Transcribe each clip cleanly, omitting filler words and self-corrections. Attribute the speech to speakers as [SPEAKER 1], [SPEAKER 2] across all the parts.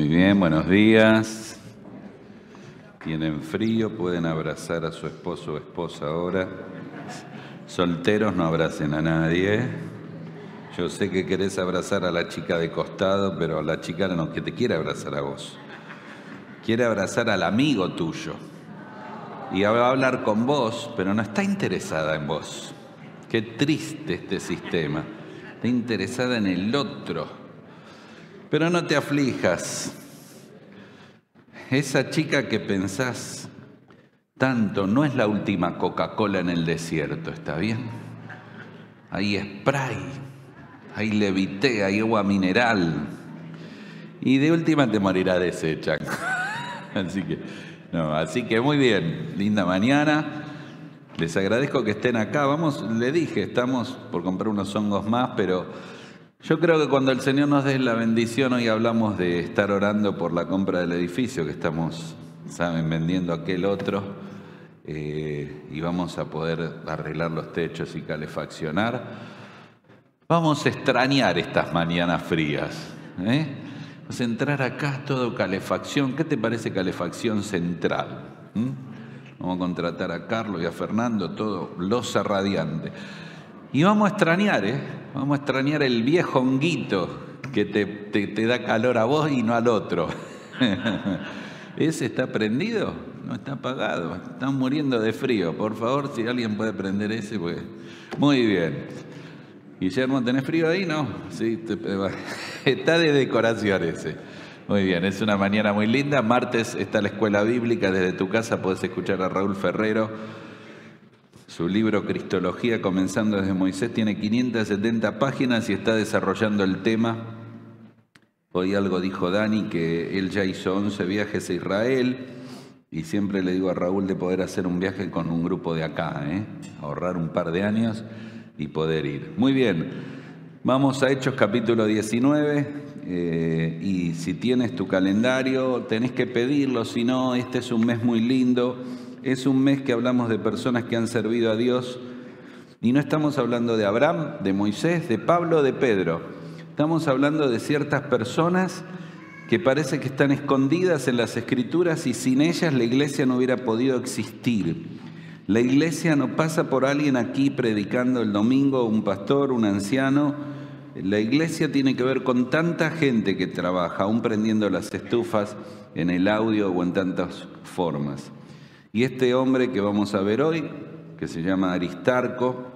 [SPEAKER 1] Muy bien, buenos días. Tienen frío, pueden abrazar a su esposo o esposa ahora. Solteros, no abracen a nadie. Yo sé que querés abrazar a la chica de costado, pero la chica no que te quiere abrazar a vos. Quiere abrazar al amigo tuyo. Y va a hablar con vos, pero no está interesada en vos. Qué triste este sistema. Está interesada en el otro. Pero no te aflijas. Esa chica que pensás tanto no es la última Coca-Cola en el desierto, ¿está bien? Hay spray, hay levité, hay agua mineral. Y de última te morirá deshecha. Así que muy bien, linda mañana. Les agradezco que estén acá. Le dije, estamos por comprar unos hongos más, pero yo creo que cuando el Señor nos dé la bendición, hoy hablamos de estar orando por la compra del edificio que estamos, vendiendo aquel otro, y vamos a poder arreglar los techos y calefaccionar. Vamos a extrañar estas mañanas frías, Vamos a entrar acá, todo calefacción. ¿Qué te parece calefacción central? Vamos a contratar a Carlos y a Fernando, todo loza radiante. Y vamos a extrañar, Vamos a extrañar el viejo honguito que te da calor a vos y no al otro. ¿Ese está prendido? No está apagado. Están muriendo de frío. Por favor, si alguien puede prender ese, pues. Muy bien. Guillermo, ¿tenés frío ahí? No. Sí, está de decoración ese. Muy bien, es una mañana muy linda. Martes está la escuela bíblica. Desde tu casa podés escuchar a Raúl Ferrero. Su libro Cristología, comenzando desde Moisés, tiene 570 páginas y está desarrollando el tema. Hoy algo dijo Dani, que él ya hizo 11 viajes a Israel, y siempre le digo a Raúl de poder hacer un viaje con un grupo de acá, ahorrar un par de años y poder ir. Muy bien, vamos a Hechos capítulo 19, y si tienes tu calendario tenés que pedirlo, si no, este es un mes muy lindo. Es un mes que hablamos de personas que han servido a Dios, y no estamos hablando de Abraham, de Moisés, de Pablo, de Pedro. Estamos hablando de ciertas personas que parece que están escondidas en las Escrituras, y sin ellas la iglesia no hubiera podido existir. La iglesia no pasa por alguien aquí predicando el domingo, un pastor, un anciano. La iglesia tiene que ver con tanta gente que trabaja, aún prendiendo las estufas, en el audio o en tantas formas. Y este hombre que vamos a ver hoy, que se llama Aristarco,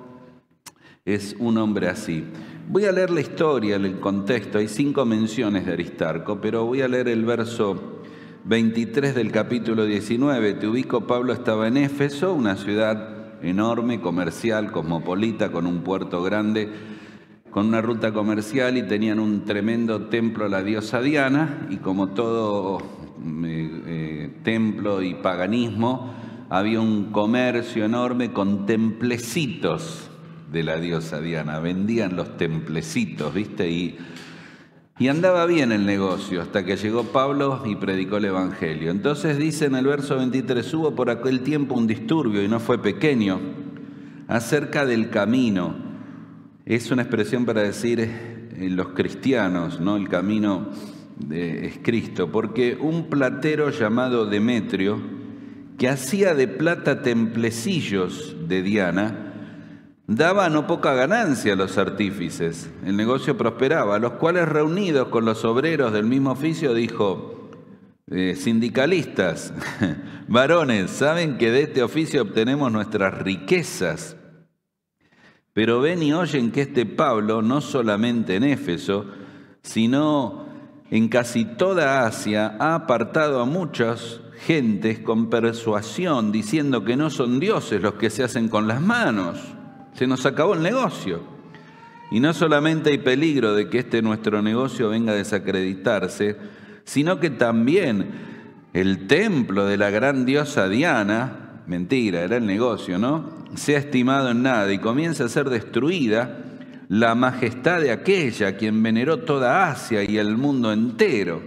[SPEAKER 1] es un hombre así. Voy a leer la historia, el contexto. Hay 5 menciones de Aristarco, pero voy a leer el verso 23 del capítulo 19. Te ubico, Pablo estaba en Éfeso, una ciudad enorme, comercial, cosmopolita, con un puerto grande, con una ruta comercial, y tenían un tremendo templo a la diosa Diana, y como todo templo y paganismo, había un comercio enorme con templecitos de la diosa Diana. Vendían los templecitos, ¿viste? Y andaba bien el negocio hasta que llegó Pablo y predicó el evangelio. Entonces dice en el verso 23, hubo por aquel tiempo un disturbio, y no fue pequeño, acerca del camino. Es una expresión para decir los cristianos, ¿no? El camino es Cristo, porque un platero llamado Demetrio, que hacía de plata templecillos de Diana, daba no poca ganancia a los artífices. El negocio prosperaba, los cuales, reunidos con los obreros del mismo oficio, dijo: sindicalistas, varones, saben que de este oficio obtenemos nuestras riquezas. Pero ven y oyen que este Pablo, no solamente en Éfeso, sino en casi toda Asia, ha apartado a muchas gentes con persuasión, diciendo que no son dioses los que se hacen con las manos. Se nos acabó el negocio. Y no solamente hay peligro de que nuestro negocio venga a desacreditarse, sino que también el templo de la gran diosa Diana, mentira, era el negocio, ¿no?, sea estimado en nada, y comienza a ser destruida la majestad de aquella quien veneró toda Asia y el mundo entero.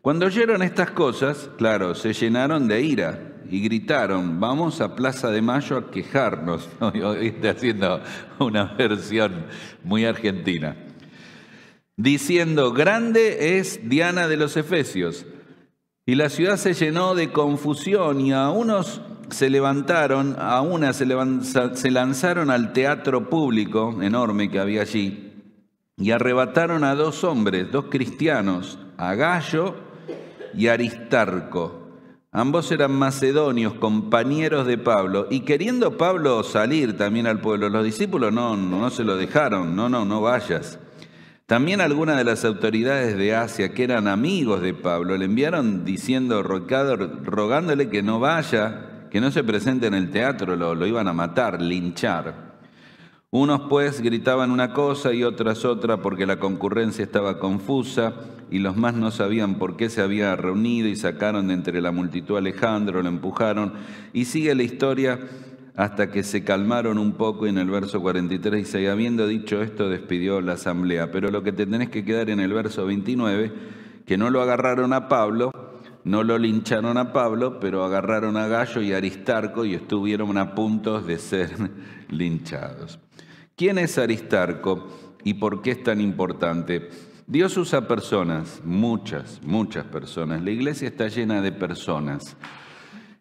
[SPEAKER 1] Cuando oyeron estas cosas, claro, se llenaron de ira y gritaron: vamos a Plaza de Mayo a quejarnos. Hoy estoy haciendo una versión muy argentina. diciendo: grande es Diana de los Efesios. Y la ciudad se llenó de confusión, y a unos se levantaron, a una se lanzaron al teatro público enorme que había allí, y arrebataron a 2 hombres, 2 cristianos, a Gayo y Aristarco. Ambos eran macedonios, compañeros de Pablo, y queriendo Pablo salir también al pueblo, los discípulos no se lo dejaron, no vayas. También algunas de las autoridades de Asia, que eran amigos de Pablo, le enviaron diciendo, rogándole que no vaya, que no se presente en el teatro, lo iban a matar, linchar. Unos pues gritaban una cosa y otras otra, porque la concurrencia estaba confusa, y los más no sabían por qué se había reunido, y sacaron de entre la multitud a Alejandro, lo empujaron, y sigue la historia hasta que se calmaron un poco, y en el verso 43 dice: y habiendo dicho esto, despidió la asamblea. Pero lo que te tenés que quedar en el verso 29, que no lo agarraron a Pablo, no lo lincharon a Pablo, pero agarraron a Gayo y Aristarco y estuvieron a punto de ser linchados. ¿Quién es Aristarco y por qué es tan importante? Dios usa personas, muchas personas. La iglesia está llena de personas.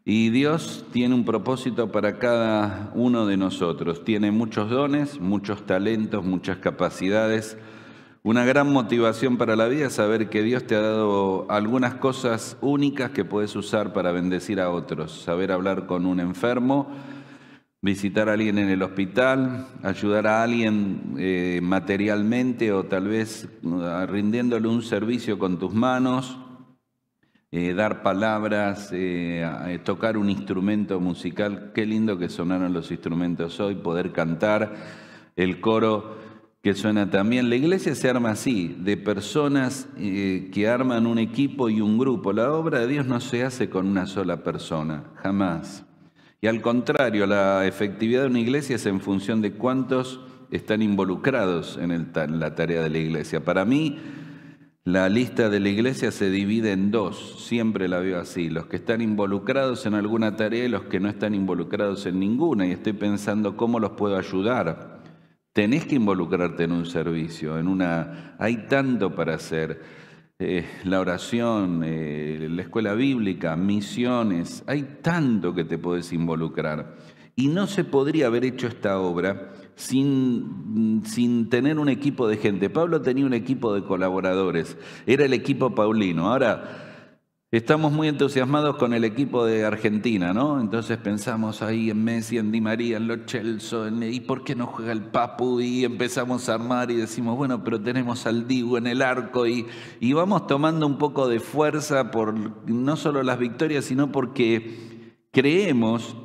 [SPEAKER 1] Y Dios tiene un propósito para cada uno de nosotros. Tiene muchos dones, muchos talentos, muchas capacidades. Una gran motivación para la vida es saber que Dios te ha dado algunas cosas únicas que puedes usar para bendecir a otros. Saber hablar con un enfermo, visitar a alguien en el hospital, ayudar a alguien materialmente o tal vez rindiéndole un servicio con tus manos. Dar palabras, tocar un instrumento musical. Qué lindo que sonaron los instrumentos hoy, poder cantar, el coro que suena también. La iglesia se arma así, de personas que arman un equipo y un grupo. La obra de Dios no se hace con una sola persona, jamás. Y al contrario, la efectividad de una iglesia es en función de cuántos están involucrados en la tarea de la iglesia. Para mí, la lista de la iglesia se divide en 2, siempre la veo así: los que están involucrados en alguna tarea y los que no están involucrados en ninguna, y estoy pensando cómo los puedo ayudar. Tenés que involucrarte en un servicio, hay tanto para hacer, la oración, la escuela bíblica, misiones, hay tanto que te podés involucrar. Y no se podría haber hecho esta obra sin tener un equipo de gente. Pablo tenía un equipo de colaboradores, era el equipo paulino. Ahora, estamos muy entusiasmados con el equipo de Argentina, ¿no? Entonces pensamos ahí en Messi, en Di María, en Lo Celso, ¿y por qué no juega el Papu? Y empezamos a armar y decimos, bueno, pero tenemos al Dibu en el arco, y vamos tomando un poco de fuerza por no solo las victorias, sino porque creemos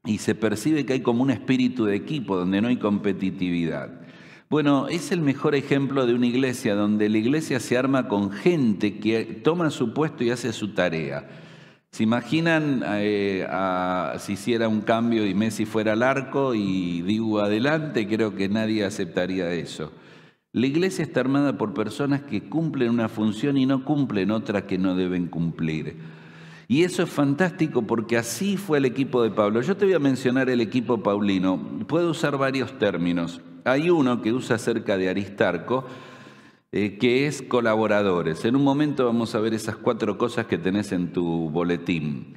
[SPEAKER 1] y se percibe que hay como un espíritu de equipo donde no hay competitividad. Bueno, es el mejor ejemplo de una iglesia donde la iglesia se arma con gente que toma su puesto y hace su tarea. ¿Se imaginan si hiciera un cambio y Messi fuera al arco y Dibu adelante? Creo que nadie aceptaría eso. La iglesia está armada por personas que cumplen una función y no cumplen otra que no deben cumplir. Y eso es fantástico porque así fue el equipo de Pablo. Yo te voy a mencionar el equipo paulino. Puedo usar varios términos. Hay uno que usa acerca de Aristarco, que es colaboradores. En un momento vamos a ver esas 4 cosas que tenés en tu boletín.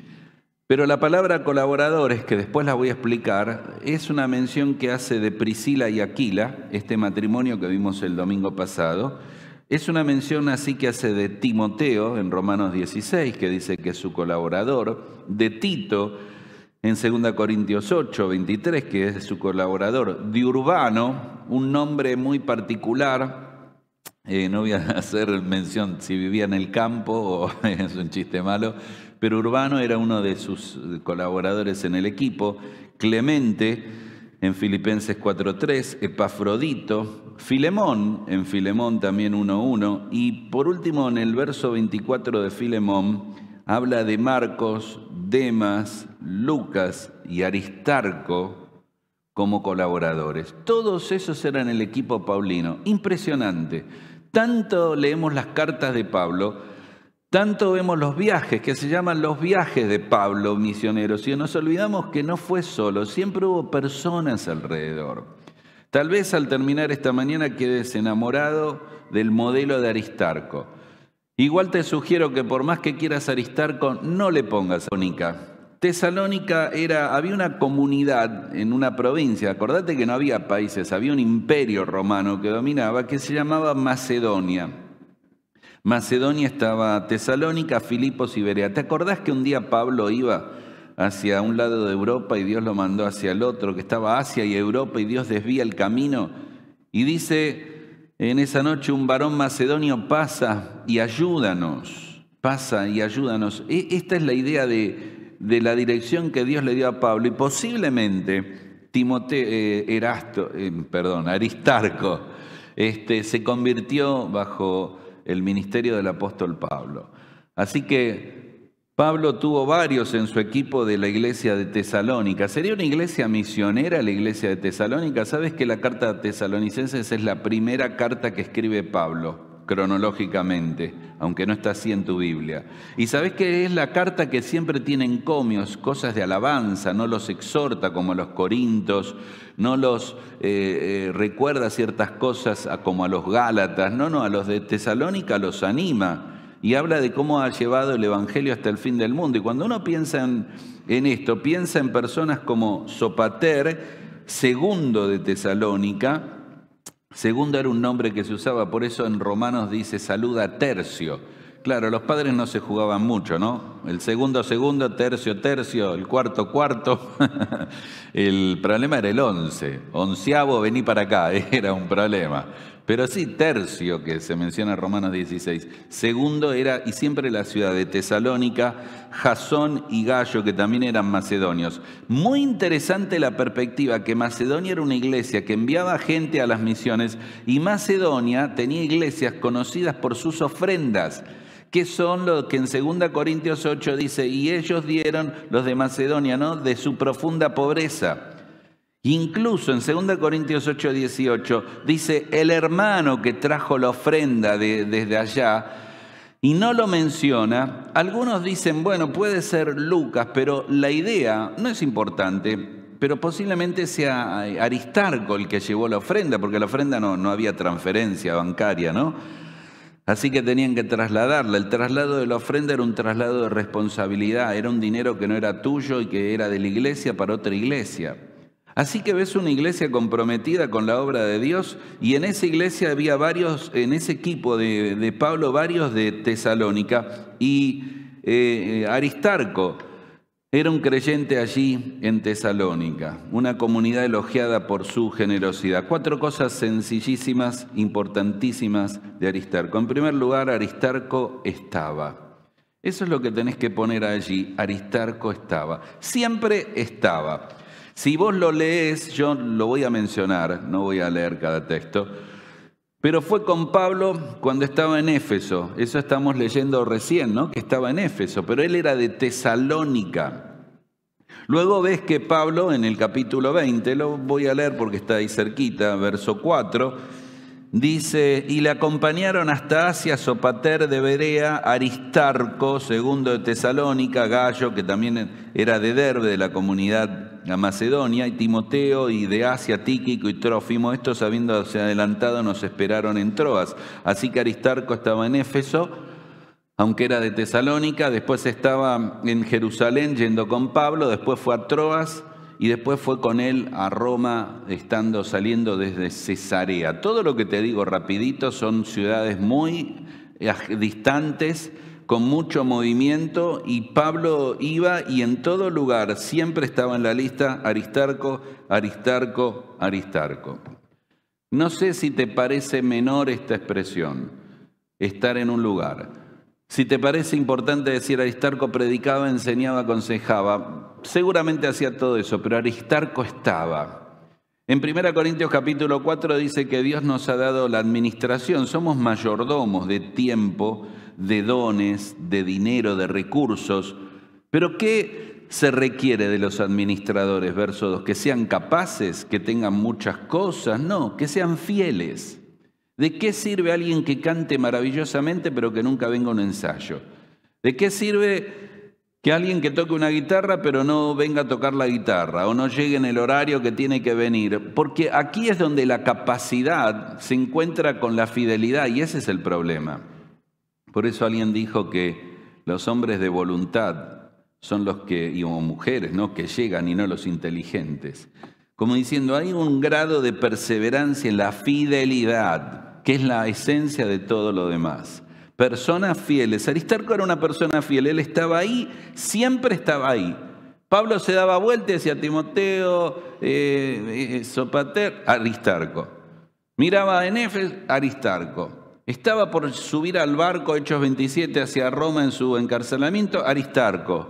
[SPEAKER 1] Pero la palabra colaboradores, que después la voy a explicar, es una mención que hace de Priscila y Aquila, este matrimonio que vimos el domingo pasado. Es una mención así que hace de Timoteo en Romanos 16, que dice que es su colaborador, de Tito en 2 Corintios 8, 23, que es su colaborador, de Urbano, un nombre muy particular. No voy a hacer mención si vivía en el campo o es un chiste malo, pero Urbano era uno de sus colaboradores en el equipo. Clemente en Filipenses 4.3, Epafrodito, Filemón, en Filemón también 1.1, y por último en el verso 24 de Filemón habla de Marcos, Demas, Lucas y Aristarco como colaboradores. Todos esos eran el equipo paulino. Impresionante. Tanto leemos las cartas de Pablo, tanto vemos los viajes, que se llaman los viajes de Pablo, misioneros, y nos olvidamos que no fue solo, siempre hubo personas alrededor. Tal vez al terminar esta mañana quedes enamorado del modelo de Aristarco. Igual te sugiero que por más que quieras Aristarco, no le pongas Tesalónica. Tesalónica había una comunidad en una provincia, acordate que no había países, había un imperio romano que dominaba que se llamaba Macedonia. Macedonia estaba Tesalónica, Filipos y Berea. ¿Te acordás que un día Pablo iba hacia un lado de Europa y Dios lo mandó hacia el otro, que estaba Asia y Europa y Dios desvía el camino? Y dice, en esa noche un varón macedonio pasa y ayúdanos. Esta es la idea de la dirección que Dios le dio a Pablo y posiblemente Aristarco se convirtió bajo el ministerio del apóstol Pablo. Así que Pablo tuvo varios en su equipo de la iglesia de Tesalónica. ¿Sería una iglesia misionera la iglesia de Tesalónica? ¿Sabes que la carta de Tesalonicenses es la primera carta que escribe Pablo, cronológicamente, aunque no está así en tu Biblia? Y sabes que es la carta que siempre tiene encomios, cosas de alabanza, no los exhorta como a los corintos, no los recuerda ciertas cosas como a los gálatas, no, a los de Tesalónica los anima y habla de cómo ha llevado el evangelio hasta el fin del mundo. Y cuando uno piensa en esto, piensa en personas como Sopater, segundo de Tesalónica. Segundo era un nombre que se usaba, por eso en Romanos dice saluda Tercio. Claro, los padres no se jugaban mucho, ¿no? El segundo, tercio, el cuarto. El problema era el 11. Onceavo, vení para acá, era un problema. Pero sí, Tercio, que se menciona en Romanos 16. Segundo era, y siempre la ciudad de Tesalónica, Jasón y Gallo, que también eran macedonios. Muy interesante la perspectiva, que Macedonia era una iglesia que enviaba gente a las misiones, y Macedonia tenía iglesias conocidas por sus ofrendas, que son lo que en 2 Corintios 8 dice, y ellos dieron, los de Macedonia, ¿no?, de su profunda pobreza. Incluso en 2 Corintios 8, 18 dice, el hermano que trajo la ofrenda desde allá, y no lo menciona. Algunos dicen, bueno, puede ser Lucas, pero la idea no es importante, pero posiblemente sea Aristarco el que llevó la ofrenda, porque la ofrenda no había transferencia bancaria, ¿no? Así que tenían que trasladarla. El traslado de la ofrenda era un traslado de responsabilidad, era un dinero que no era tuyo y que era de la iglesia para otra iglesia. Así que ves una iglesia comprometida con la obra de Dios, y en esa iglesia había varios, en ese equipo de Pablo, varios de Tesalónica, y Aristarco era un creyente allí en Tesalónica, una comunidad elogiada por su generosidad. 4 cosas sencillísimas, importantísimas de Aristarco. En primer lugar, Aristarco estaba. Eso es lo que tenés que poner allí, Aristarco estaba. Siempre estaba. Si vos lo lees, yo lo voy a mencionar, no voy a leer cada texto, pero fue con Pablo cuando estaba en Éfeso. Eso estamos leyendo recién, ¿no?, que estaba en Éfeso, pero él era de Tesalónica. Luego ves que Pablo en el capítulo 20, lo voy a leer porque está ahí cerquita, verso 4, dice, y le acompañaron hasta Asia Sopater de Berea, Aristarco, segundo de Tesalónica, Gallo, que también era de Derbe, de la comunidad a Macedonia, y Timoteo, y de Asia, Tíquico y Trófimo. Estos, habiéndose adelantado, nos esperaron en Troas. Así que Aristarco estaba en Éfeso, aunque era de Tesalónica. Después estaba en Jerusalén yendo con Pablo, después fue a Troas y después fue con él a Roma, saliendo desde Cesarea. Todo lo que te digo rapidito son ciudades muy distantes, con mucho movimiento, y Pablo iba y en todo lugar siempre estaba en la lista Aristarco, Aristarco, Aristarco. No sé si te parece menor esta expresión, estar en un lugar. Si te parece importante decir Aristarco predicaba, enseñaba, aconsejaba, seguramente hacía todo eso, pero Aristarco estaba. En 1 Corintios capítulo 4 dice que Dios nos ha dado la administración, somos mayordomos de tiempo, de dones, de dinero, de recursos. Pero ¿qué se requiere de los administradores? Verso 2, que sean capaces, que tengan muchas cosas. No, que sean fieles. ¿De qué sirve alguien que cante maravillosamente pero que nunca venga a un ensayo? ¿De qué sirve que alguien que toque una guitarra pero no venga a tocar la guitarra o no llegue en el horario que tiene que venir, porque aquí es donde la capacidad se encuentra con la fidelidad y ese es el problema. Por eso alguien dijo que los hombres de voluntad son los que, y como mujeres, ¿no?, que llegan y no los inteligentes. Como diciendo, hay un grado de perseverancia en la fidelidad, que es la esencia de todo lo demás. Personas fieles. Aristarco era una persona fiel, él estaba ahí, siempre estaba ahí. Pablo se daba vuelta y decía Timoteo, Sopater, Aristarco. Miraba en Éfeso, Aristarco. Estaba por subir al barco, Hechos 27, hacia Roma en su encarcelamiento, Aristarco.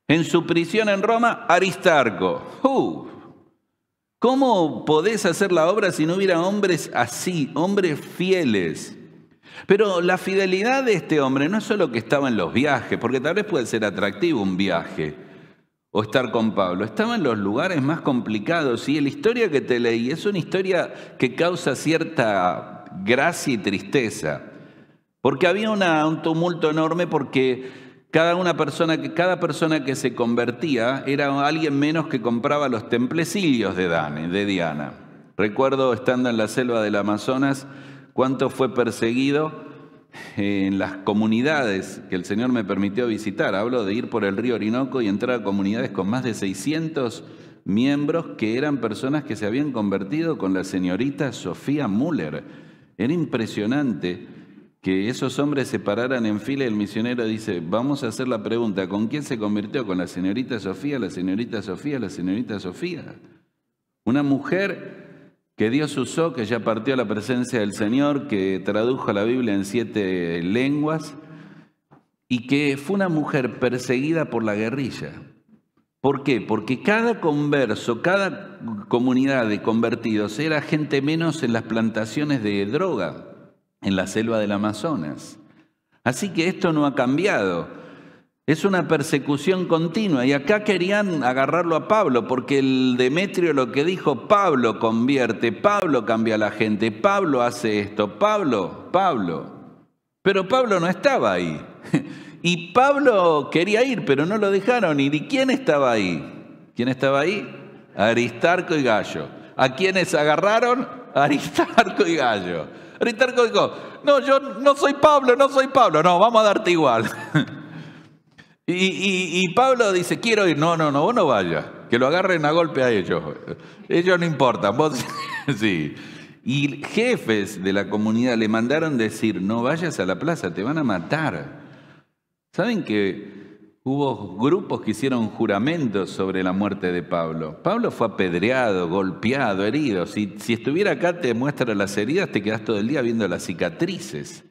[SPEAKER 1] En su prisión en Roma, Aristarco. ¿Cómo podés hacer la obra si no hubiera hombres así, hombres fieles? Pero la fidelidad de este hombre no es solo que estaba en los viajes, porque tal vez puede ser atractivo un viaje o estar con Pablo. Estaba en los lugares más complicados y la historia que te leí es una historia que causa cierta gracia y tristeza, porque había un tumulto enorme porque cada persona que se convertía era alguien menos que compraba los templecillos de Diana. Recuerdo estando en la selva del Amazonas, cuánto fue perseguido en las comunidades que el Señor me permitió visitar. Hablo de ir por el río Orinoco y entrar a comunidades con más de 600 miembros que eran personas que se habían convertido con la señorita Sofía Müller. Era impresionante que esos hombres se pararan en fila y el misionero dice, vamos a hacer la pregunta, ¿con quién se convirtió? ¿Con la señorita Sofía, la señorita Sofía, la señorita Sofía? Una mujer que Dios usó, que ya partió a la presencia del Señor, que tradujo la Biblia en 7 lenguas y que fue una mujer perseguida por la guerrilla. ¿Por qué? Porque cada converso, cada comunidad de convertidos era gente menos en las plantaciones de droga, en la selva del Amazonas. Así que esto no ha cambiado. Es una persecución continua y acá querían agarrarlo a Pablo porque el Demetrio lo que dijo, Pablo convierte, Pablo cambia a la gente, Pablo hace esto, Pablo. Pero Pablo no estaba ahí. Y Pablo quería ir, pero no lo dejaron. ¿Y quién estaba ahí? ¿Quién estaba ahí? Aristarco y Gallo. ¿A quiénes agarraron? Aristarco y Gallo. Aristarco dijo, no, yo no soy Pablo. No, vamos a darte igual. Y Pablo dice, quiero ir. No, vos no vayas. Que lo agarren a golpe a ellos. Ellos no importan, vos sí. Y jefes de la comunidad le mandaron decir, no vayas a la plaza, te van a matar. ¿Saben que hubo grupos que hicieron juramentos sobre la muerte de Pablo? Pablo fue apedreado, golpeado, herido. Si estuviera acá te muestra las heridas, te quedás todo el día viendo las cicatrices.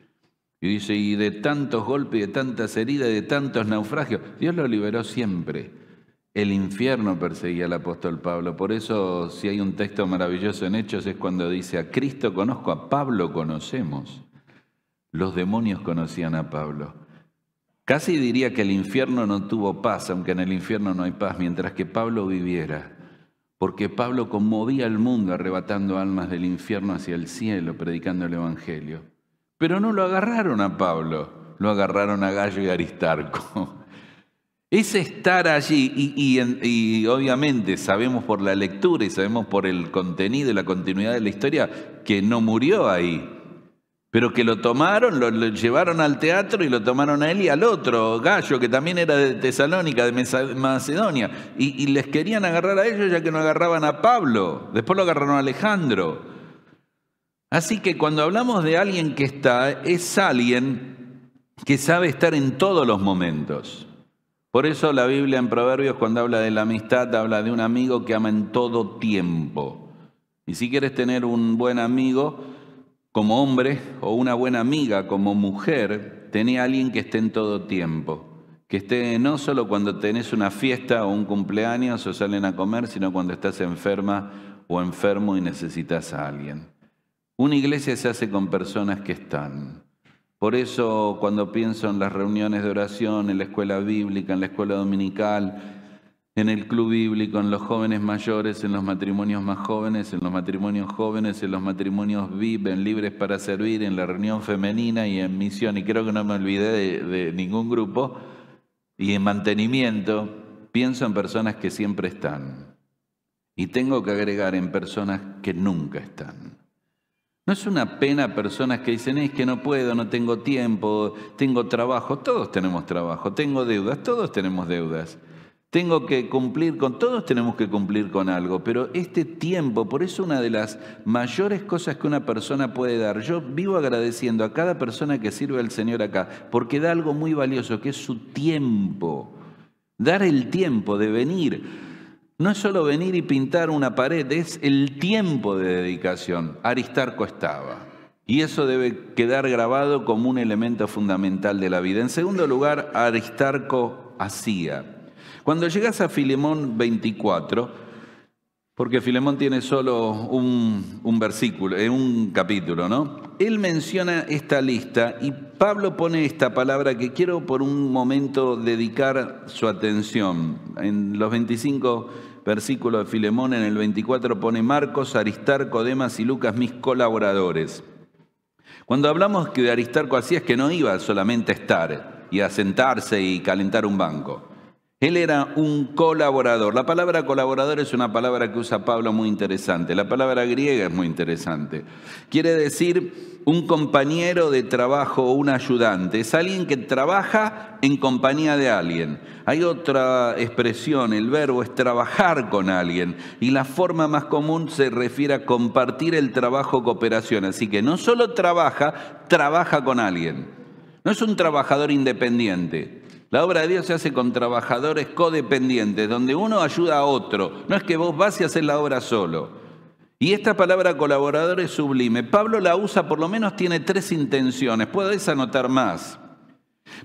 [SPEAKER 1] Y dice, y de tantos golpes, de tantas heridas, de tantos naufragios, Dios lo liberó siempre. El infierno perseguía al apóstol Pablo. Por eso, si hay un texto maravilloso en Hechos, es cuando dice, a Cristo conozco, a Pablo conocemos. Los demonios conocían a Pablo. Casi diría que el infierno no tuvo paz, aunque en el infierno no hay paz, mientras que Pablo viviera. Porque Pablo conmovía al mundo arrebatando almas del infierno hacia el cielo, predicando el evangelio. Pero no lo agarraron a Pablo, lo agarraron a Gallo y Aristarco. Es estar allí y obviamente sabemos por la lectura y sabemos por el contenido y la continuidad de la historia que no murió ahí, pero que lo tomaron, lo llevaron al teatro y lo tomaron a él y al otro, Gallo, que también era de Tesalónica, de Macedonia, y les querían agarrar a ellos ya que no agarraban a Pablo, después lo agarraron a Alejandro. Así que cuando hablamos de alguien que está, es alguien que sabe estar en todos los momentos. Por eso la Biblia en Proverbios, cuando habla de la amistad, habla de un amigo que ama en todo tiempo. Y si quieres tener un buen amigo como hombre o una buena amiga como mujer, tené a alguien que esté en todo tiempo. Que esté no solo cuando tenés una fiesta o un cumpleaños o salen a comer, sino cuando estás enferma o enfermo y necesitas a alguien. Una iglesia se hace con personas que están. Por eso cuando pienso en las reuniones de oración, en la escuela bíblica, en la escuela dominical, en el club bíblico, en los jóvenes mayores, en los matrimonios más jóvenes, en los matrimonios jóvenes, en los matrimonios VIP, en libres para servir, en la reunión femenina y en misión, y creo que no me olvidé de ningún grupo, y en mantenimiento, pienso en personas que siempre están. Y tengo que agregar en personas que nunca están. No es una pena personas que dicen, es que no puedo, no tengo tiempo, tengo trabajo. Todos tenemos trabajo, tengo deudas, todos tenemos deudas. Tengo que cumplir con, todos tenemos que cumplir con algo, pero este tiempo, por eso una de las mayores cosas que una persona puede dar. Yo vivo agradeciendo a cada persona que sirve al Señor acá, porque da algo muy valioso, que es su tiempo. Dar el tiempo de venir. No es solo venir y pintar una pared, es el tiempo de dedicación. Aristarco estaba. Y eso debe quedar grabado como un elemento fundamental de la vida. En segundo lugar, Aristarco hacía. Cuando llegas a Filemón 24, porque Filemón tiene solo un versículo, un capítulo, ¿no? Él menciona esta lista y Pablo pone esta palabra que quiero por un momento dedicar su atención. En los 25 versículos de Filemón, en el 24 pone Marcos, Aristarco, Demas y Lucas, mis colaboradores. Cuando hablamos que de Aristarco hacía es que no iba solamente a estar y a sentarse y calentar un banco. Él era un colaborador. La palabra colaborador es una palabra que usa Pablo muy interesante. La palabra griega es muy interesante. Quiere decir un compañero de trabajo o un ayudante. Es alguien que trabaja en compañía de alguien. Hay otra expresión, el verbo es trabajar con alguien. Y la forma más común se refiere a compartir el trabajo, cooperación. Así que no solo trabaja con alguien. No es un trabajador independiente. La obra de Dios se hace con trabajadores codependientes, donde uno ayuda a otro. No es que vos vas y haces la obra solo. Y esta palabra colaborador es sublime. Pablo la usa, por lo menos tiene 3 intenciones. Puedes anotar más.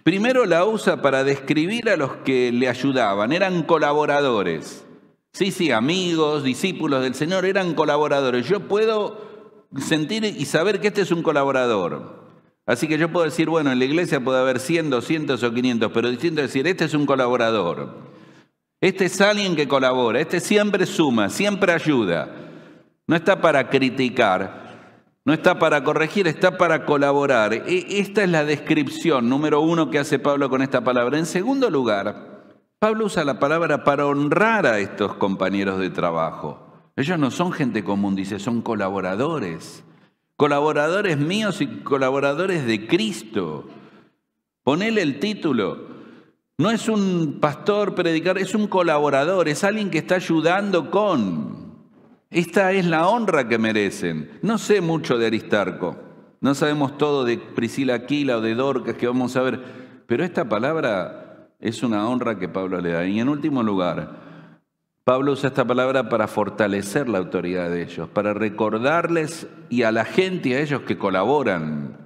[SPEAKER 1] Primero la usa para describir a los que le ayudaban. Eran colaboradores. Sí, amigos, discípulos del Señor, eran colaboradores. Yo puedo sentir y saber que este es un colaborador. Así que yo puedo decir, bueno, en la iglesia puede haber 100, 200 o 500, pero distinto es decir, este es un colaborador. Este es alguien que colabora, este siempre suma, siempre ayuda. No está para criticar, no está para corregir, está para colaborar. Esta es la descripción número 1 que hace Pablo con esta palabra. En segundo lugar, Pablo usa la palabra para honrar a estos compañeros de trabajo. Ellos no son gente común, dice, son colaboradores. Colaboradores míos y colaboradores de Cristo. Ponele el título. No es un pastor predicador, es un colaborador, es alguien que está ayudando con. Esta es la honra que merecen. No sé mucho de Aristarco, no sabemos todo de Priscila Aquila o de Dorcas que vamos a ver, pero esta palabra es una honra que Pablo le da. Y en último lugar, Pablo usa esta palabra para fortalecer la autoridad de ellos, para recordarles y a la gente y a ellos que colaboran.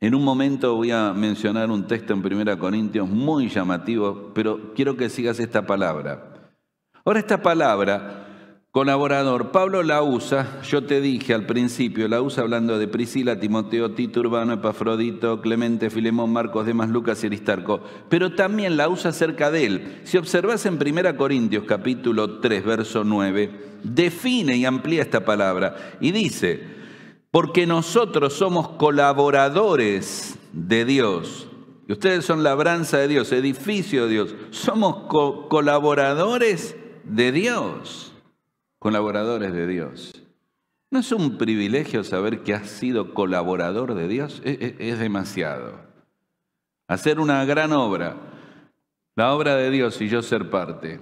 [SPEAKER 1] En un momento voy a mencionar un texto en 1 Corintios muy llamativo, pero quiero que sigas esta palabra. Ahora esta palabra, colaborador, Pablo la usa, yo te dije al principio, la usa hablando de Priscila, Timoteo, Tito, Urbano, Epafrodito, Clemente, Filemón, Marcos, Demas, Lucas y Aristarco, pero también la usa acerca de él. Si observas en 1 Corintios capítulo 3, verso 9, define y amplía esta palabra y dice, porque nosotros somos colaboradores de Dios. Y ustedes son labranza de Dios, edificio de Dios. Somos colaboradores de Dios. Colaboradores de Dios. ¿No es un privilegio saber que has sido colaborador de Dios? Es demasiado. Hacer una gran obra, la obra de Dios y yo ser parte.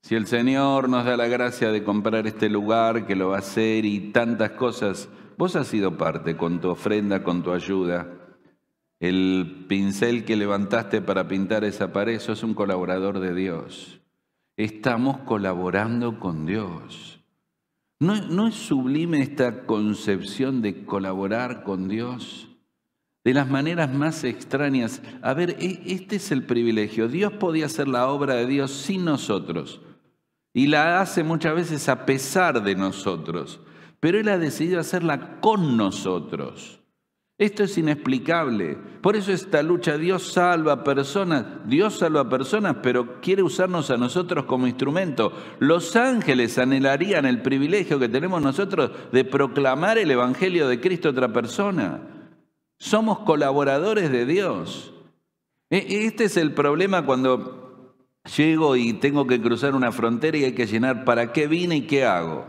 [SPEAKER 1] Si el Señor nos da la gracia de comprar este lugar, que lo va a hacer y tantas cosas, vos has sido parte con tu ofrenda, con tu ayuda. El pincel que levantaste para pintar esa pared, sos un colaborador de Dios. Estamos colaborando con Dios. ¿No es sublime esta concepción de colaborar con Dios? De las maneras más extrañas. A ver, este es el privilegio. Dios podía hacer la obra de Dios sin nosotros. Y la hace muchas veces a pesar de nosotros. Pero Él ha decidido hacerla con nosotros. Esto es inexplicable. Por eso esta lucha, Dios salva a personas, pero quiere usarnos a nosotros como instrumento. Los ángeles anhelarían el privilegio que tenemos nosotros de proclamar el evangelio de Cristo a otra persona. Somos colaboradores de Dios. Este es el problema cuando llego y tengo que cruzar una frontera y hay que llenar para qué vine y qué hago.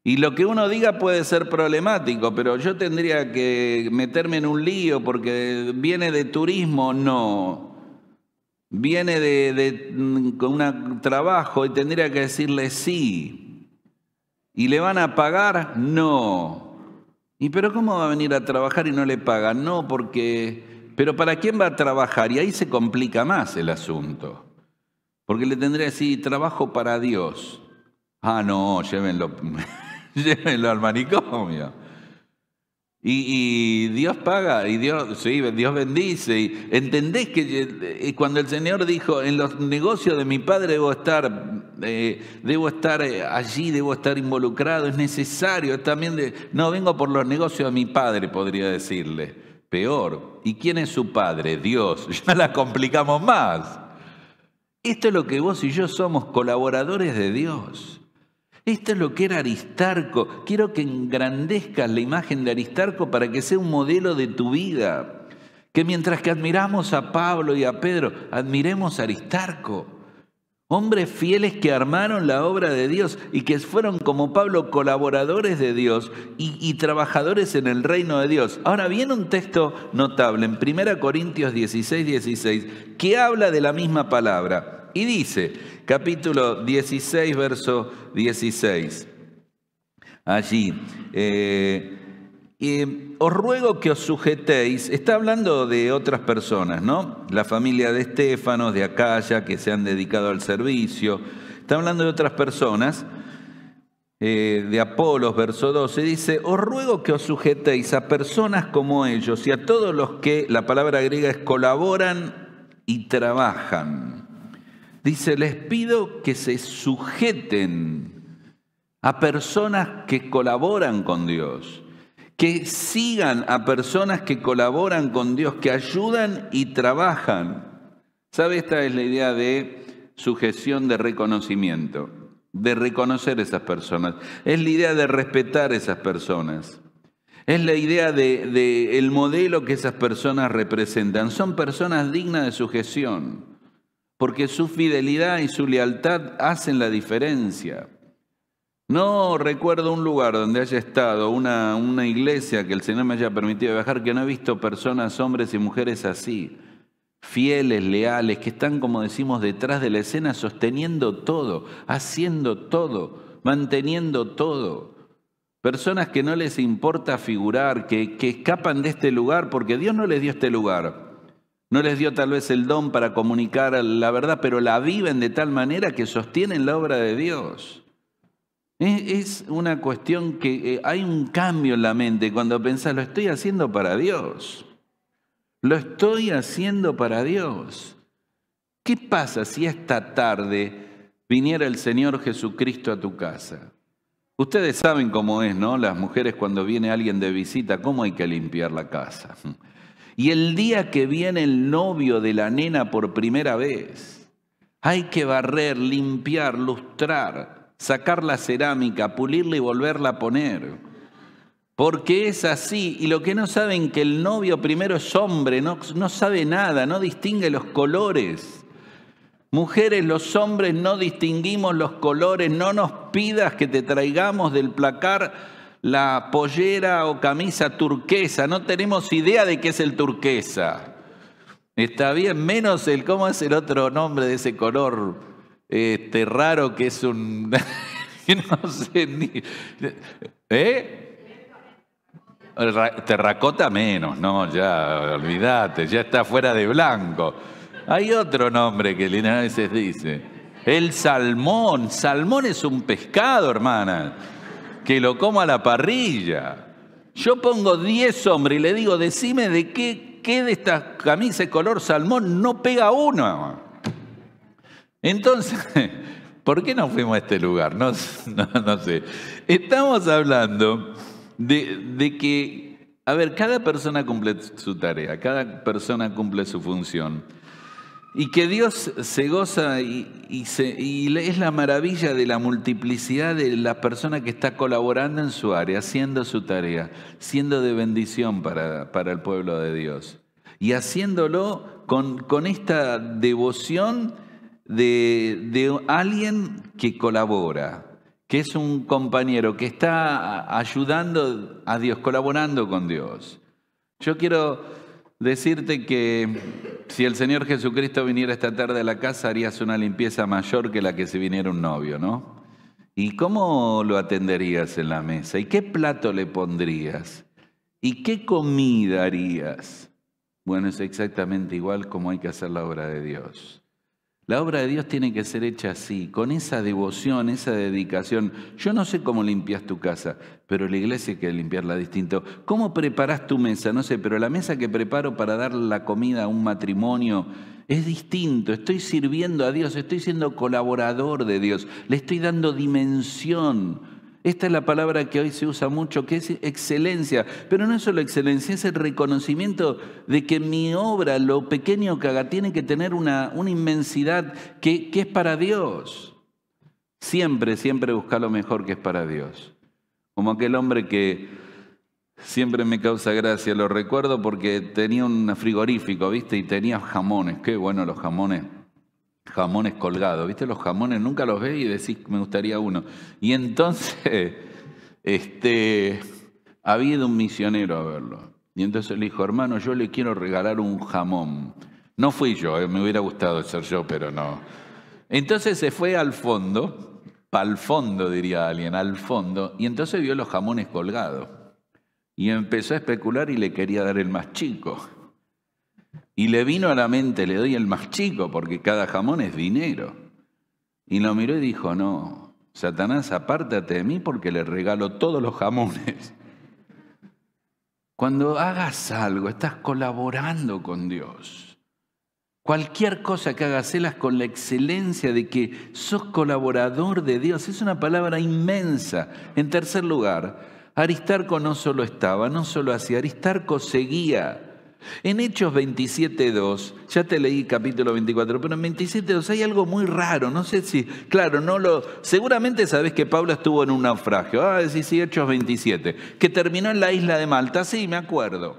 [SPEAKER 1] Y lo que uno diga puede ser problemático, pero yo tendría que meterme en un lío porque viene de turismo, no. Viene con un trabajo y tendría que decirle sí. ¿Y le van a pagar? No. ¿Y pero cómo va a venir a trabajar y no le pagan? No, porque... ¿Pero para quién va a trabajar? Y ahí se complica más el asunto. Porque le tendría que decir, trabajo para Dios. Ah, no, llévenlo, llévenlo al manicomio. Y Dios paga, y Dios bendice. Y entendés que cuando el Señor dijo, en los negocios de mi Padre debo estar allí, debo estar involucrado, es necesario. También no vengo por los negocios de mi Padre, podría decirle. Peor, ¿y quién es su Padre? Dios. Ya la complicamos más. Esto es lo que vos y yo somos, colaboradores de Dios. Esto es lo que era Aristarco. Quiero que engrandezcas la imagen de Aristarco para que sea un modelo de tu vida. Que mientras que admiramos a Pablo y a Pedro, admiremos a Aristarco. Hombres fieles que armaron la obra de Dios y que fueron como Pablo colaboradores de Dios y trabajadores en el reino de Dios. Ahora viene un texto notable en 1 Corintios 16, que habla de la misma palabra. Y dice, capítulo 16, verso 16, allí, os ruego que os sujetéis, está hablando de otras personas, ¿no? La familia de Estéfanos, de Acaya, que se han dedicado al servicio, está hablando de otras personas, de Apolos, verso 12, dice, os ruego que os sujetéis a personas como ellos y a todos los que, la palabra griega es colaboran y trabajan. Dice, les pido que se sujeten a personas que colaboran con Dios, que sigan a personas que colaboran con Dios, que ayudan y trabajan. ¿Sabe? Esta es la idea de sujeción de reconocimiento, de reconocer esas personas. Es la idea de respetar esas personas. Es la idea de el modelo que esas personas representan. Son personas dignas de sujeción. Porque su fidelidad y su lealtad hacen la diferencia. No recuerdo un lugar donde haya estado, una iglesia que el Señor me haya permitido viajar, que no he visto personas, hombres y mujeres así, fieles, leales, que están, como decimos, detrás de la escena, sosteniendo todo, haciendo todo, manteniendo todo. Personas que no les importa figurar, que escapan de este lugar porque Dios no les dio este lugar. No les dio tal vez el don para comunicar la verdad, pero la viven de tal manera que sostienen la obra de Dios. Es una cuestión que hay un cambio en la mente cuando pensás, lo estoy haciendo para Dios. Lo estoy haciendo para Dios. ¿Qué pasa si esta tarde viniera el Señor Jesucristo a tu casa? Ustedes saben cómo es, ¿no? Las mujeres cuando viene alguien de visita, ¿cómo hay que limpiar la casa? Y el día que viene el novio de la nena por primera vez, hay que barrer, limpiar, lustrar, sacar la cerámica, pulirla y volverla a poner. Porque es así. Y lo que no saben que el novio primero es hombre, no sabe nada, no distingue los colores. Mujeres, los hombres no distinguimos los colores, no nos pidas que te traigamos del placar la pollera o camisa turquesa, no tenemos idea de qué es el turquesa. Está bien, menos ¿cómo es el otro nombre de ese color raro que es un... no sé ni... Terracota menos, no, ya, olvídate, ya está fuera de blanco. Hay otro nombre que a veces dice, el salmón. Salmón es un pescado, hermana, que lo como a la parrilla. Yo pongo 10 hombres y le digo, decime de qué de estas camisas color salmón no pega uno. Entonces, ¿por qué no fuimos a este lugar? No sé. Estamos hablando de que, a ver, cada persona cumple su tarea, cada persona cumple su función. Y que Dios se goza y es la maravilla de la multiplicidad de la persona que está colaborando en su área, haciendo su tarea, siendo de bendición para el pueblo de Dios. Y haciéndolo con esta devoción de alguien que colabora, que es un compañero, que está ayudando a Dios, colaborando con Dios. Yo quiero decirte que si el Señor Jesucristo viniera esta tarde a la casa, harías una limpieza mayor que la que si viniera un novio, ¿no? ¿Y cómo lo atenderías en la mesa? ¿Y qué plato le pondrías? ¿Y qué comida harías? Bueno, es exactamente igual como hay que hacer la obra de Dios. La obra de Dios tiene que ser hecha así, con esa devoción, esa dedicación. Yo no sé cómo limpias tu casa, pero la iglesia hay que limpiarla distinto. ¿Cómo preparas tu mesa? No sé, pero la mesa que preparo para dar la comida a un matrimonio es distinto. Estoy sirviendo a Dios, estoy siendo colaborador de Dios, le estoy dando dimensión. Esta es la palabra que hoy se usa mucho, que es excelencia. Pero no es solo excelencia, es el reconocimiento de que mi obra, lo pequeño que haga, tiene que tener una inmensidad que es para Dios. Siempre, siempre buscar lo mejor que es para Dios. Como aquel hombre que siempre me causa gracia, lo recuerdo porque tenía un frigorífico, ¿viste? Y tenía jamones, qué bueno los jamones. Jamones colgados, ¿viste? Los jamones nunca los ves y decís, me gustaría uno. Y entonces, había ido un misionero a verlo. Y entonces le dijo, hermano, yo le quiero regalar un jamón. No fui yo, me hubiera gustado ser yo, pero no. Entonces se fue al fondo, pa'l fondo diría alguien, al fondo, y entonces vio los jamones colgados. Y empezó a especular y le quería dar el más chico. Y le vino a la mente, le doy el más chico, porque cada jamón es dinero. Y lo miró y dijo, no, Satanás, apártate de mí porque le regalo todos los jamones. Cuando hagas algo, estás colaborando con Dios. Cualquier cosa que hagas, hacelas con la excelencia de que sos colaborador de Dios. Es una palabra inmensa. En tercer lugar, Aristarco no solo estaba, no solo hacía, Aristarco seguía. En Hechos 27:2, ya te leí capítulo 24, pero en 27:2 hay algo muy raro, no sé si, claro, seguramente sabés que Pablo estuvo en un naufragio, sí, Hechos 27, que terminó en la isla de Malta, sí, me acuerdo,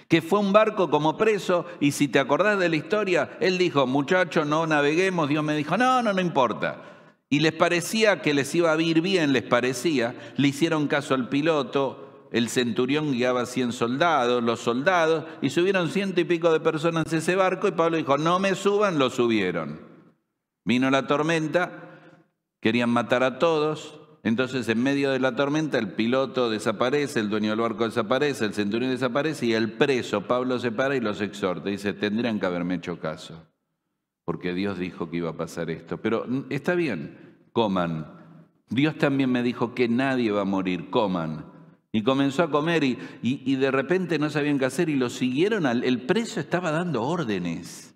[SPEAKER 1] que fue un barco como preso y si te acordás de la historia, él dijo, muchachos, no naveguemos, Dios me dijo, no importa. Y les parecía que les iba a ir bien, les parecía, le hicieron caso al piloto. El centurión guiaba 100 soldados, los soldados, y subieron 100 y pico de personas en ese barco, y Pablo dijo, no me suban, lo subieron. Vino la tormenta, querían matar a todos, entonces en medio de la tormenta el piloto desaparece, el dueño del barco desaparece, el centurión desaparece, y el preso, Pablo se para y los exhorta, dice, tendrían que haberme hecho caso, porque Dios dijo que iba a pasar esto. Pero está bien, coman. Dios también me dijo que nadie va a morir, coman. Y comenzó a comer y de repente no sabían qué hacer y lo siguieron. El preso estaba dando órdenes.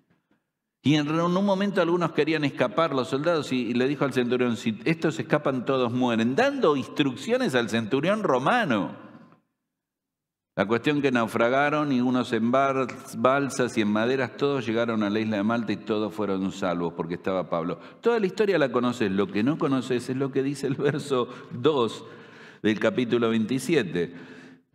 [SPEAKER 1] Y en un momento algunos querían escapar, los soldados, y le dijo al centurión, si estos escapan todos mueren, dando instrucciones al centurión romano. La cuestión que naufragaron y unos en balsas y en maderas, todos llegaron a la isla de Malta y todos fueron salvos porque estaba Pablo. Toda la historia la conoces, lo que no conoces es lo que dice el verso 2 del capítulo 27.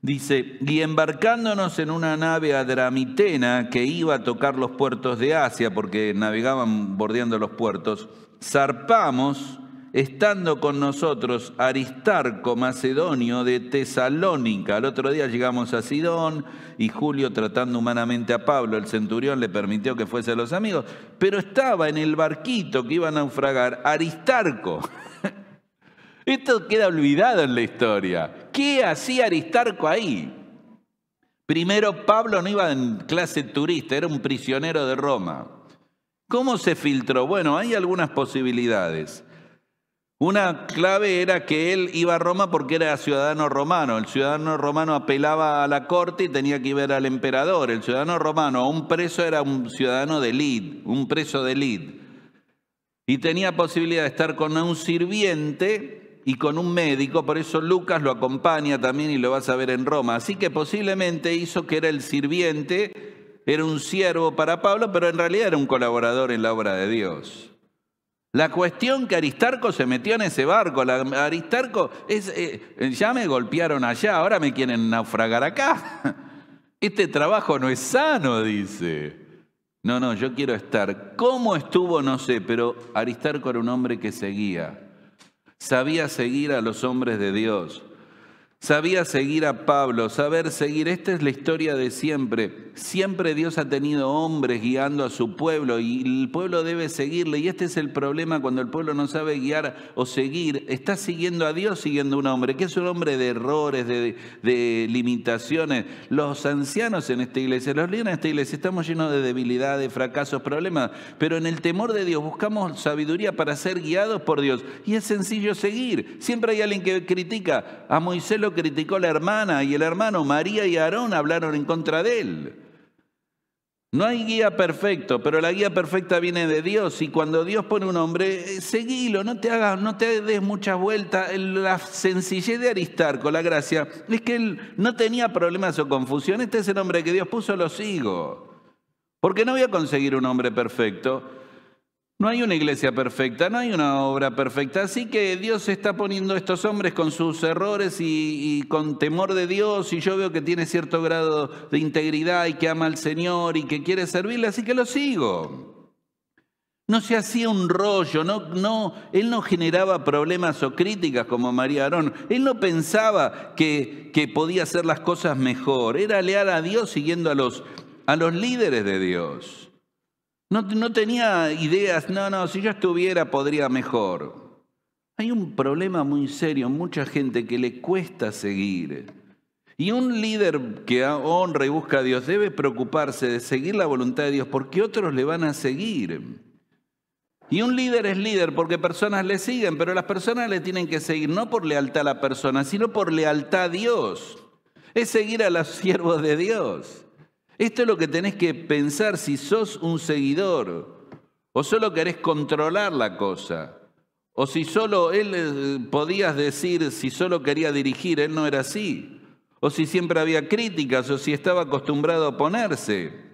[SPEAKER 1] Dice, y embarcándonos en una nave adramitena que iba a tocar los puertos de Asia, porque navegaban bordeando los puertos, zarpamos, estando con nosotros Aristarco, macedonio de Tesalónica. Al otro día llegamos a Sidón y Julio, tratando humanamente a Pablo, el centurión, le permitió que fuese a los amigos, pero estaba en el barquito que iba a naufragar Aristarco. Esto queda olvidado en la historia. ¿Qué hacía Aristarco ahí? Primero, Pablo no iba en clase turista, era un prisionero de Roma. ¿Cómo se filtró? Bueno, hay algunas posibilidades. Una clave era que él iba a Roma porque era ciudadano romano. El ciudadano romano apelaba a la corte y tenía que ir a ver al emperador. El ciudadano romano, un preso era un ciudadano de lid, un preso de lid. Y tenía posibilidad de estar con un sirviente y con un médico, por eso Lucas lo acompaña también y lo vas a ver en Roma. Así que posiblemente hizo que era el sirviente, era un siervo para Pablo, pero en realidad era un colaborador en la obra de Dios. La cuestión que Aristarco se metió en ese barco, Aristarco ya me golpearon allá, ahora me quieren naufragar acá. Este trabajo no es sano, dice. No, yo quiero estar. ¿Cómo estuvo? No sé, pero Aristarco era un hombre que seguía. Sabía seguir a los hombres de Dios. Sabía seguir a Pablo, saber seguir. Esta es la historia de siempre. Siempre Dios ha tenido hombres guiando a su pueblo y el pueblo debe seguirle. Y este es el problema cuando el pueblo no sabe guiar o seguir. Está siguiendo a Dios, siguiendo a un hombre, que es un hombre de errores, de limitaciones. Los ancianos en esta iglesia, los líderes en esta iglesia, estamos llenos de debilidades, fracasos, problemas. Pero en el temor de Dios buscamos sabiduría para ser guiados por Dios. Y es sencillo seguir. Siempre hay alguien que critica. A Moisés lo criticó la hermana y el hermano. María y Aarón hablaron en contra de él. No hay guía perfecto, pero la guía perfecta viene de Dios. Y cuando Dios pone un hombre, seguilo, no te des muchas vueltas. La sencillez de Aristarco, la gracia, es que él no tenía problemas o confusión. Este es el hombre que Dios puso, lo sigo. Porque no voy a conseguir un hombre perfecto. No hay una iglesia perfecta, no hay una obra perfecta, así que Dios está poniendo a estos hombres con sus errores y con temor de Dios, y yo veo que tiene cierto grado de integridad y que ama al Señor y que quiere servirle, así que lo sigo. No se hacía un rollo, él no generaba problemas o críticas como María Aarón, él no pensaba que podía hacer las cosas mejor, era leal a Dios siguiendo a los líderes de Dios. No tenía ideas, si yo estuviera podría mejor. Hay un problema muy serio, mucha gente que le cuesta seguir. Y un líder que honra y busca a Dios debe preocuparse de seguir la voluntad de Dios porque otros le van a seguir. Y un líder es líder porque personas le siguen, pero las personas le tienen que seguir no por lealtad a la persona, sino por lealtad a Dios. Es seguir a los siervos de Dios. Esto es lo que tenés que pensar si sos un seguidor o solo querés controlar la cosa. O si solo él podías decir, si solo quería dirigir, él no era así. O si siempre había críticas o si estaba acostumbrado a oponerse.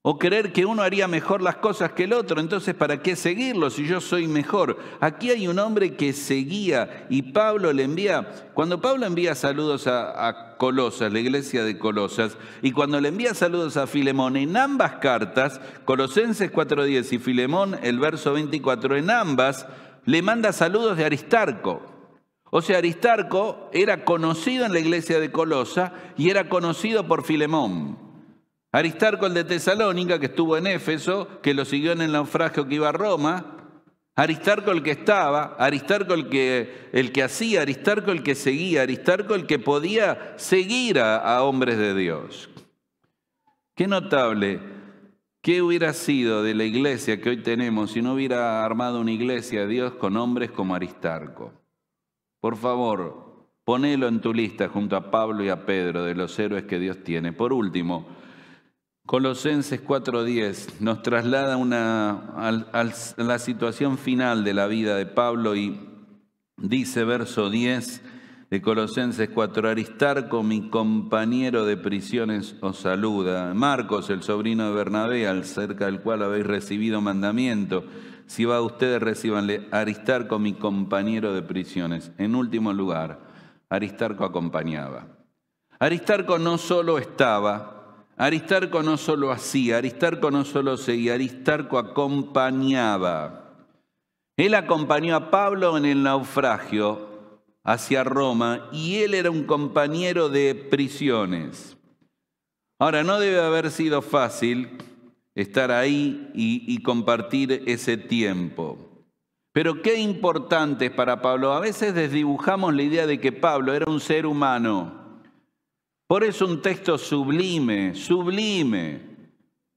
[SPEAKER 1] O creer que uno haría mejor las cosas que el otro, entonces ¿para qué seguirlo si yo soy mejor? Aquí hay un hombre que seguía y Pablo le envía, cuando Pablo envía saludos a Colosas, la iglesia de Colosas, y cuando le envía saludos a Filemón, en ambas cartas, Colosenses 4:10 y Filemón, el verso 24, en ambas le manda saludos de Aristarco. O sea, Aristarco era conocido en la iglesia de Colosas y era conocido por Filemón. Aristarco el de Tesalónica, que estuvo en Éfeso, que lo siguió en el naufragio que iba a Roma. Aristarco el que estaba, Aristarco el que hacía, Aristarco el que seguía, Aristarco el que podía seguir a hombres de Dios. Qué notable, qué hubiera sido de la iglesia que hoy tenemos si no hubiera armado una iglesia de Dios con hombres como Aristarco. Por favor, ponelo en tu lista junto a Pablo y a Pedro de los héroes que Dios tiene. Por último, Colosenses 4:10 nos traslada a la situación final de la vida de Pablo y dice verso 10 de Colosenses 4, Aristarco, mi compañero de prisiones, os saluda. Marcos, el sobrino de Bernabé, acerca del cual habéis recibido mandamiento. Si va a ustedes, recíbanle. Aristarco, mi compañero de prisiones. En último lugar, Aristarco acompañaba. Aristarco no solo estaba, Aristarco no solo hacía, Aristarco no solo seguía, Aristarco acompañaba. Él acompañó a Pablo en el naufragio hacia Roma y él era un compañero de prisiones. Ahora, no debe haber sido fácil estar ahí y compartir ese tiempo. Pero qué importante es para Pablo. A veces desdibujamos la idea de que Pablo era un ser humano. Por eso un texto sublime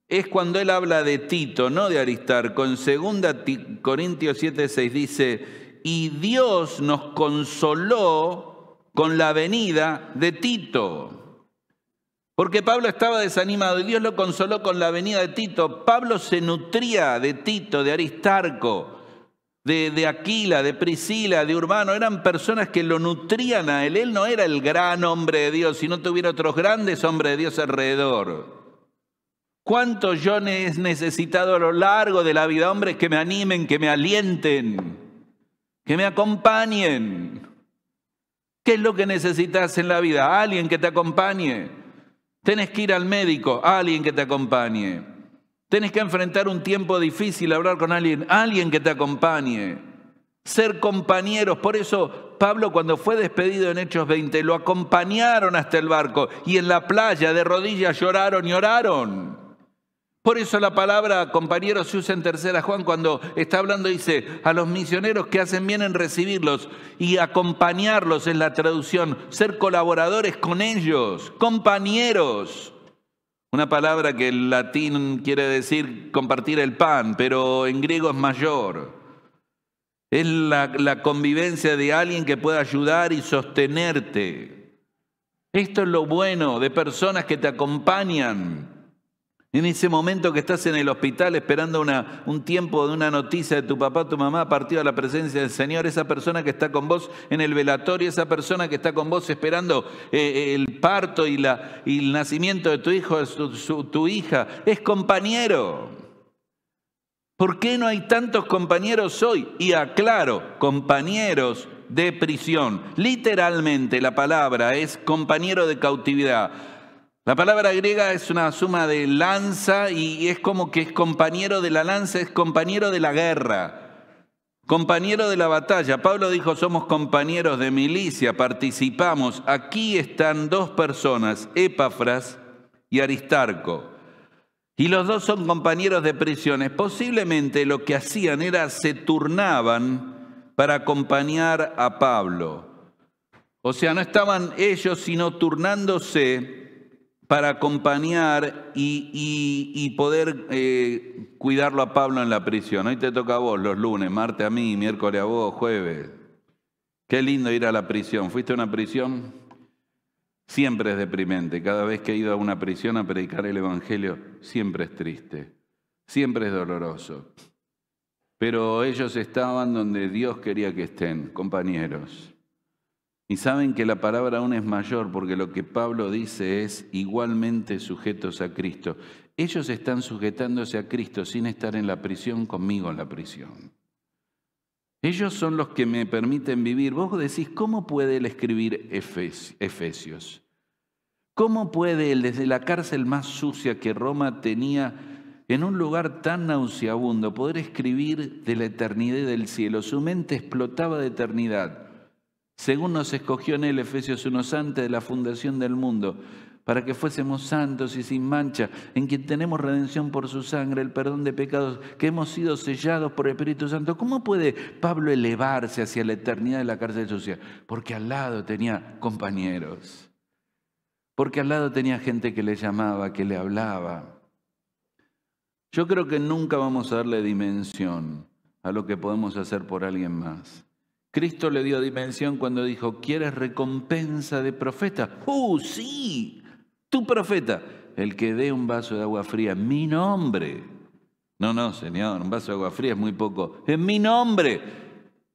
[SPEAKER 1] es cuando él habla de Tito, no de Aristarco. En 2 Corintios 7:6 dice, y Dios nos consoló con la venida de Tito. Porque Pablo estaba desanimado y Dios lo consoló con la venida de Tito. Pablo se nutría de Tito, de Aristarco, de Aquila, de Priscila, de Urbano. Eran personas que lo nutrían a él. Él no era el gran hombre de Dios, si no tuviera otros grandes hombres de Dios alrededor. ¿Cuántos yo he necesitado a lo largo de la vida? Hombres que me animen, que me alienten, que me acompañen. ¿Qué es lo que necesitas en la vida? Alguien que te acompañe. Tenés que ir al médico, alguien que te acompañe. Tenés que enfrentar un tiempo difícil, hablar con alguien que te acompañe. Ser compañeros. Por eso Pablo, cuando fue despedido en Hechos 20, lo acompañaron hasta el barco y en la playa de rodillas lloraron y oraron. Por eso la palabra compañero se usa en 3 Juan cuando está hablando, dice, a los misioneros que hacen bien en recibirlos y acompañarlos en la traducción, ser colaboradores con ellos, compañeros. Una palabra que en latín quiere decir compartir el pan, pero en griego es mayor. Es la convivencia de alguien que pueda ayudar y sostenerte. Esto es lo bueno de personas que te acompañan. En ese momento que estás en el hospital esperando un tiempo de una noticia de tu papá o tu mamá partido a la presencia del Señor, esa persona que está con vos en el velatorio, esa persona que está con vos esperando el parto y el nacimiento de tu hijo, tu hija, es compañero. ¿Por qué no hay tantos compañeros hoy? Y aclaro, compañeros de prisión. Literalmente la palabra es compañero de cautividad. La palabra griega es una suma de lanza y es como que es compañero de la lanza, es compañero de la guerra, compañero de la batalla. Pablo dijo, somos compañeros de milicia, participamos. Aquí están 2 personas, Epafras y Aristarco. Y los 2 son compañeros de prisiones. Posiblemente lo que hacían era se turnaban para acompañar a Pablo. O sea, no estaban ellos sino turnándose para acompañar y poder cuidarlo a Pablo en la prisión. Hoy te toca a vos los lunes, martes a mí, miércoles a vos, jueves. Qué lindo ir a la prisión. ¿Fuiste a una prisión? Siempre es deprimente. Cada vez que he ido a una prisión a predicar el Evangelio, siempre es triste, siempre es doloroso. Pero ellos estaban donde Dios quería que estén, compañeros. Y saben que la palabra aún es mayor porque lo que Pablo dice es igualmente sujetos a Cristo. Ellos están sujetándose a Cristo sin estar en la prisión conmigo en la prisión. Ellos son los que me permiten vivir. Vos decís, ¿cómo puede él escribir Efesios? ¿Cómo puede él desde la cárcel más sucia que Roma tenía en un lugar tan nauseabundo poder escribir de la eternidad y del cielo? Su mente explotaba de eternidad. Según nos escogió en él, Efesios 1, antes de la fundación del mundo, para que fuésemos santos y sin mancha, en quien tenemos redención por su sangre, el perdón de pecados, que hemos sido sellados por el Espíritu Santo. ¿Cómo puede Pablo elevarse hacia la eternidad de la cárcel sucia? Porque al lado tenía compañeros, porque al lado tenía gente que le llamaba, que le hablaba. Yo creo que nunca vamos a darle dimensión a lo que podemos hacer por alguien más. Cristo le dio dimensión cuando dijo, ¿quieres recompensa de profeta? Sí, tu profeta, el que dé un vaso de agua fría en mi nombre. No, Señor, un vaso de agua fría es muy poco. En mi nombre,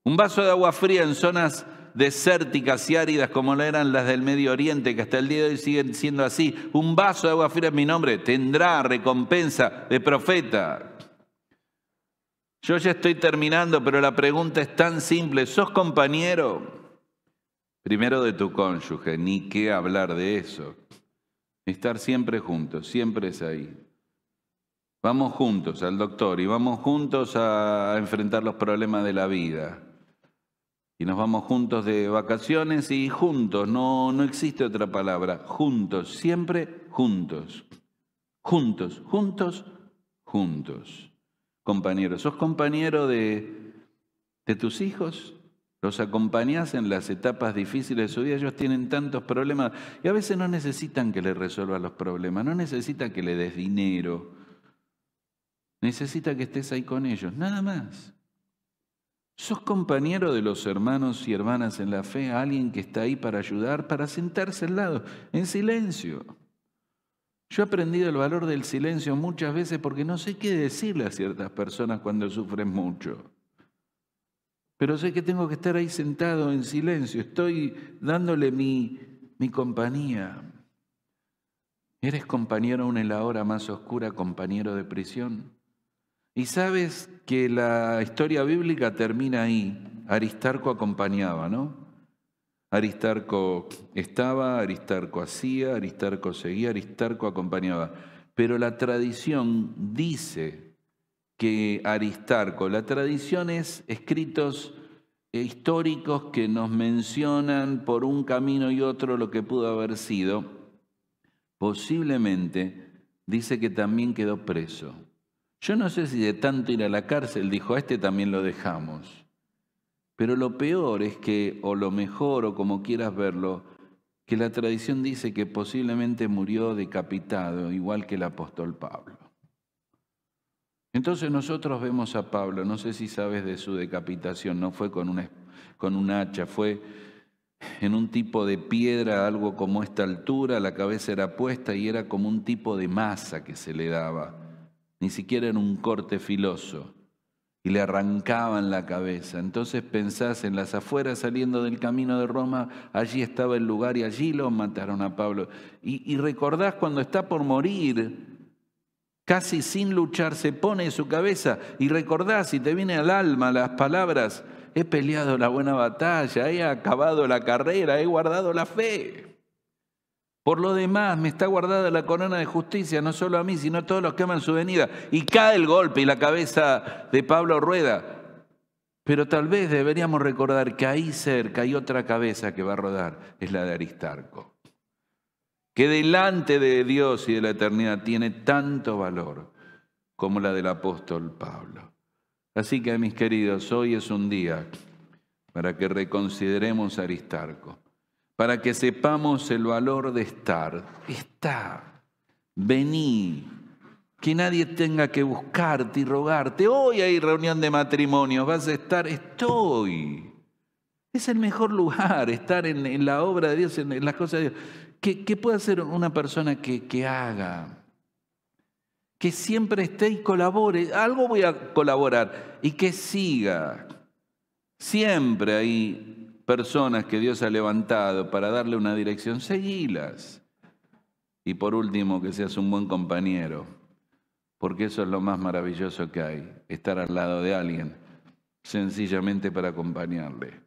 [SPEAKER 1] un vaso de agua fría en zonas desérticas y áridas como lo eran las del Medio Oriente, que hasta el día de hoy siguen siendo así. Un vaso de agua fría en mi nombre tendrá recompensa de profeta. Yo ya estoy terminando, pero la pregunta es tan simple. ¿Sos compañero? Primero de tu cónyuge, ni qué hablar de eso. Estar siempre juntos, siempre es ahí. Vamos juntos al doctor y vamos juntos a enfrentar los problemas de la vida. Y nos vamos juntos de vacaciones y juntos, no existe otra palabra. Juntos, siempre juntos. Juntos, juntos, juntos. Compañero, ¿sos compañero de tus hijos? ¿Los acompañás en las etapas difíciles de su vida? Ellos tienen tantos problemas y a veces no necesitan que les resuelvas los problemas, no necesitan que le des dinero, necesita que estés ahí con ellos, nada más. ¿Sos compañero de los hermanos y hermanas en la fe? Alguien que está ahí para ayudar, para sentarse al lado, en silencio. Yo he aprendido el valor del silencio muchas veces porque no sé qué decirle a ciertas personas cuando sufren mucho. Pero sé que tengo que estar ahí sentado en silencio, estoy dándole mi compañía. ¿Eres compañero aún en la hora más oscura, compañero de prisión? Y sabes que la historia bíblica termina ahí. Aristarco acompañaba, ¿no? Aristarco estaba, Aristarco hacía, Aristarco seguía, Aristarco acompañaba. pero la tradición dice que Aristarco, la tradición es escritos históricos que nos mencionan por un camino y otro lo que pudo haber sido. Posiblemente dice que también quedó preso. Yo no sé si de tanto ir a la cárcel dijo, a este también lo dejamos. Pero lo peor es que, o lo mejor, o como quieras verlo, que la tradición dice que posiblemente murió decapitado, igual que el apóstol Pablo. Entonces nosotros vemos a Pablo, no sé si sabes de su decapitación, no fue con un hacha, fue en un tipo de piedra, algo como esta altura, la cabeza era puesta y era como un tipo de masa que se le daba, ni siquiera en un corte filoso, y le arrancaban la cabeza. Entonces pensás en las afueras saliendo del camino de Roma, allí estaba el lugar y allí lo mataron a Pablo. Y recordás cuando está por morir, casi sin luchar, se pone su cabeza y recordás y te viene al alma las palabras, he peleado la buena batalla, he acabado la carrera, he guardado la fe. Por lo demás, me está guardada la corona de justicia, no solo a mí, sino a todos los que aman su venida. Y cae el golpe y la cabeza de Pablo rueda. Pero tal vez deberíamos recordar que ahí cerca hay otra cabeza que va a rodar, es la de Aristarco, que delante de Dios y de la eternidad tiene tanto valor como la del apóstol Pablo. Así que, mis queridos, hoy es un día para que reconsideremos a Aristarco, para que sepamos el valor de estar. Está, vení, que nadie tenga que buscarte y rogarte. Hoy hay reunión de matrimonios, vas a estar, estoy. Es el mejor lugar, estar en la obra de Dios, en las cosas de Dios. ¿Qué puede hacer una persona que haga? Que siempre esté y colabore. Algo voy a colaborar y que siga. Siempre hay personas que Dios ha levantado para darle una dirección. Seguilas. Y por último, que seas un buen compañero. Porque eso es lo más maravilloso que hay. Estar al lado de alguien. Sencillamente para acompañarle.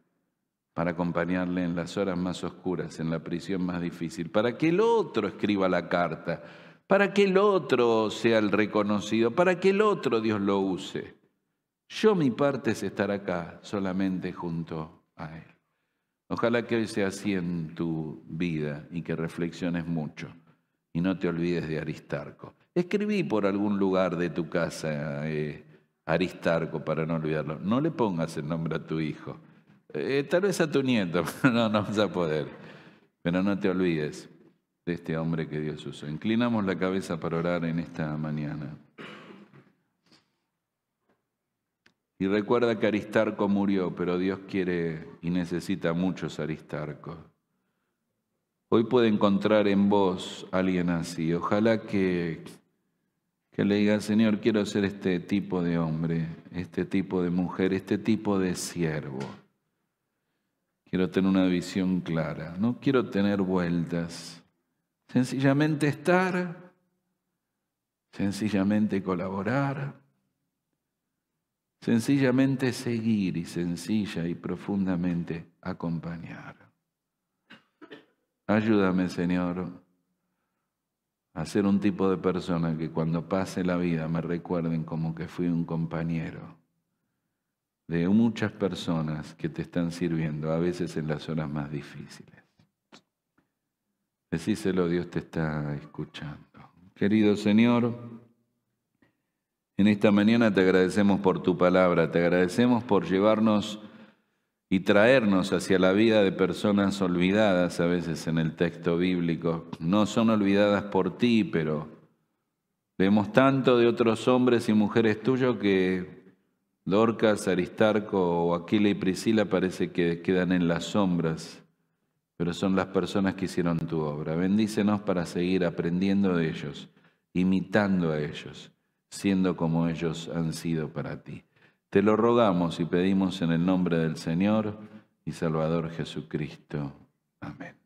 [SPEAKER 1] Para acompañarle en las horas más oscuras, en la prisión más difícil, para que el otro escriba la carta, para que el otro sea el reconocido, para que el otro Dios lo use. Yo mi parte es estar acá solamente junto a Él. Ojalá que hoy sea así en tu vida y que reflexiones mucho y no te olvides de Aristarco. Escribí por algún lugar de tu casa Aristarco para no olvidarlo. No le pongas el nombre a tu hijo. Tal vez a tu nieto, no vas a poder. Pero no te olvides de este hombre que Dios usó. Inclinamos la cabeza para orar en esta mañana. Y recuerda que Aristarco murió, pero Dios quiere y necesita muchos Aristarcos. Hoy puede encontrar en vos alguien así. Ojalá que le diga, Señor, quiero ser este tipo de hombre, este tipo de mujer, este tipo de siervo. Quiero tener una visión clara, no quiero tener vueltas. Sencillamente estar, sencillamente colaborar, sencillamente seguir y sencilla y profundamente acompañar. Ayúdame, Señor, a ser un tipo de persona que cuando pase la vida me recuerden como que fui un compañero de muchas personas que te están sirviendo, a veces en las horas más difíciles. Decíselo, Dios te está escuchando. Querido Señor, en esta mañana te agradecemos por tu palabra, te agradecemos por llevarnos y traernos hacia la vida de personas olvidadas a veces en el texto bíblico. No son olvidadas por ti, pero vemos tanto de otros hombres y mujeres tuyos que Dorcas, Aristarco o Aquila y Priscila parece que quedan en las sombras, pero son las personas que hicieron tu obra. Bendícenos para seguir aprendiendo de ellos, imitando a ellos, siendo como ellos han sido para ti. Te lo rogamos y pedimos en el nombre del Señor y Salvador Jesucristo. Amén.